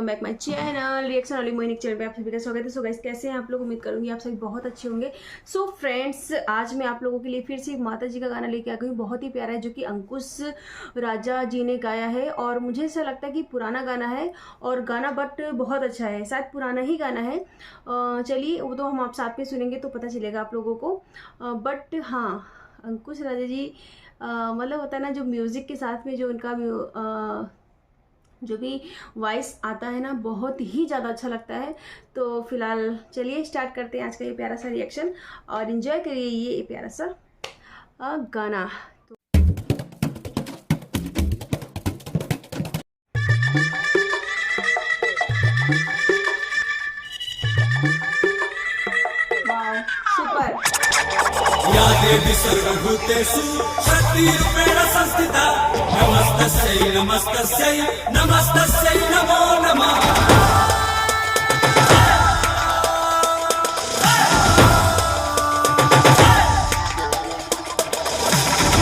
Welcome bank माय channel reaction वाली मोहिनी channel पे आप सभी का स्वागत है। सो गाइस कैसे हैं आप लोग, उम्मीद करूंगी आप सभी बहुत अच्छे होंगे। सो फ्रेंड्स आज मैं आप लोगों के लिए फिर से माता जी का गाना लेके आ गई हूँ, बहुत ही प्यारा है, जो कि अंकुश राजा जी ने गाया है। और मुझे ऐसा लगता है कि पुराना गाना है और गाना बट बहुत अच्छा है, शायद पुराना ही गाना है। चलिए वो तो हम आप साथ में सुनेंगे तो पता चलेगा आप लोगों को। बट हाँ, अंकुश राजा जी मतलब होता है ना, जो म्यूज़िक के साथ में जो उनका जो भी वॉइस आता है ना, बहुत ही ज़्यादा अच्छा लगता है। तो फिलहाल चलिए स्टार्ट करते हैं आज का ये प्यारा सा रिएक्शन और इन्जॉय करिए ये प्यारा सा गाना। वाव, सुपर। या देवी सर्वभूतेषु शक्तिरूपेण संस्थिता नमस्तस्यै नमस्तस्यै नमस्तस्यै नमो नमः।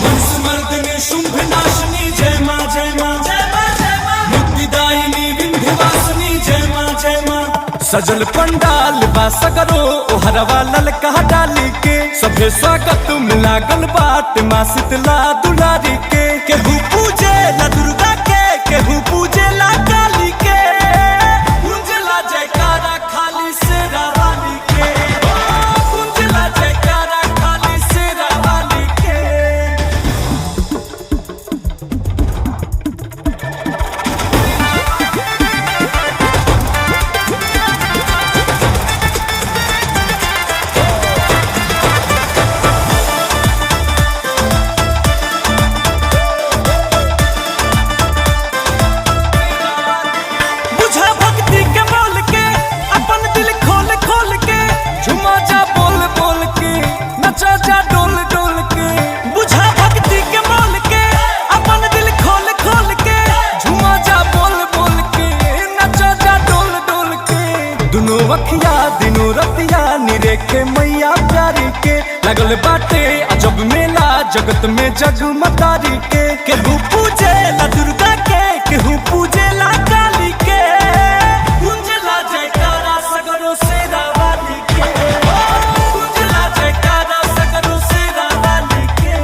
मनसुमर्दिनी शुंभनाशिनी जय मां जय मां जय मां जय मां। मुक्तिदायिनी विंध्यवासिनी जय मां जय मां। सजल पंडाल बा सगरो ओहरवा ललका डाली के सभे स्वागत मिलागल बाट माँ शीतला दुलारी के। केहू पूजे ला दुर्गा के केहू पूजे ला काली के, कुंजला जयकारा खाली शेरा वाली के, कुंजला जयकारा खाली शेरा वाली के। वखिया दिनों रतिया निरेखे मैया प्यारी के, लगल बाटे अजब मेला जगत में जगमगारी के। केहू पूजे ला दुर्गा के केहू पूजे ला काली के, कुंजला जयकारा सगरो शेरा वाली के, कुंजला जयकारा सगरो शेरा वाली के।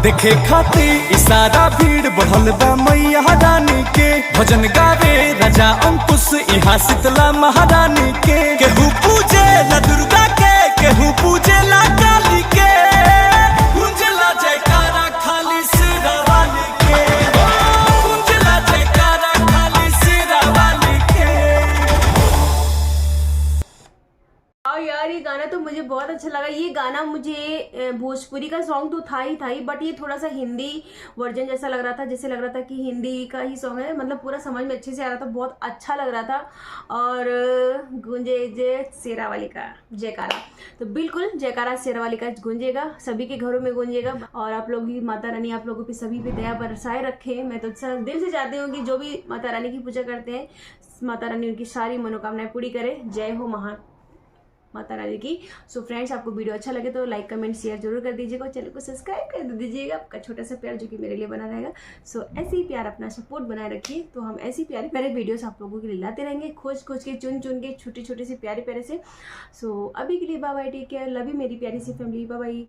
देखे खाती इशारा भीड़ बढ़ल बा मैया रानी के, भजन गावे राजा अंकुश यहाँ शीतला महारानी के। केहू पूजे ला दुर्गा के केहू पूजे ला काली के, कुंजला जयकारा खाली शेरा वाली के, कुंजला जयकारा खाली शेरा वाली के। यार ये गाना तो मुझे बहुत अच्छा लगा। ये गाना मुझे भोजपुरी का सॉन्ग तो था ही बट ये थोड़ा सा हिंदी वर्जन जैसा लग रहा था, जैसे लग रहा था कि हिंदी का ही सॉन्ग है, मतलब पूरा समझ में अच्छे से आ रहा था, बहुत अच्छा लग रहा था। और गूंजे जय शेरा वाली का जयकारा, तो बिल्कुल जयकारा शेरा वाली का गूंजेगा, सभी के घरों में गूंजेगा। और आप लोग भी माता रानी आप लोगों पे सभी पे दया बरसाए रखे। मैं तो दिल से चाहती हूँ कि जो भी माता रानी की पूजा करते हैं, माता रानी उनकी सारी मनोकामनाएं पूरी करे। जय हो माता रानी की। सो फ्रेंड्स आपको वीडियो अच्छा लगे तो लाइक कमेंट शेयर जरूर कर दीजिएगा, चैनल को सब्सक्राइब कर दीजिएगा। आपका छोटा सा प्यार जो कि मेरे लिए बना रहेगा। सो ऐसे ही प्यार अपना सपोर्ट बनाए रखिए, तो हम ऐसी प्यारे प्यारे वीडियोस आप लोगों के लिए लाते रहेंगे, खोज के चुन के छोटे छोटे से प्यारे प्यारे से। सो अभी के लिए bye bye, take care, love you मेरी प्यारी सी फैमिली, बाय बाय।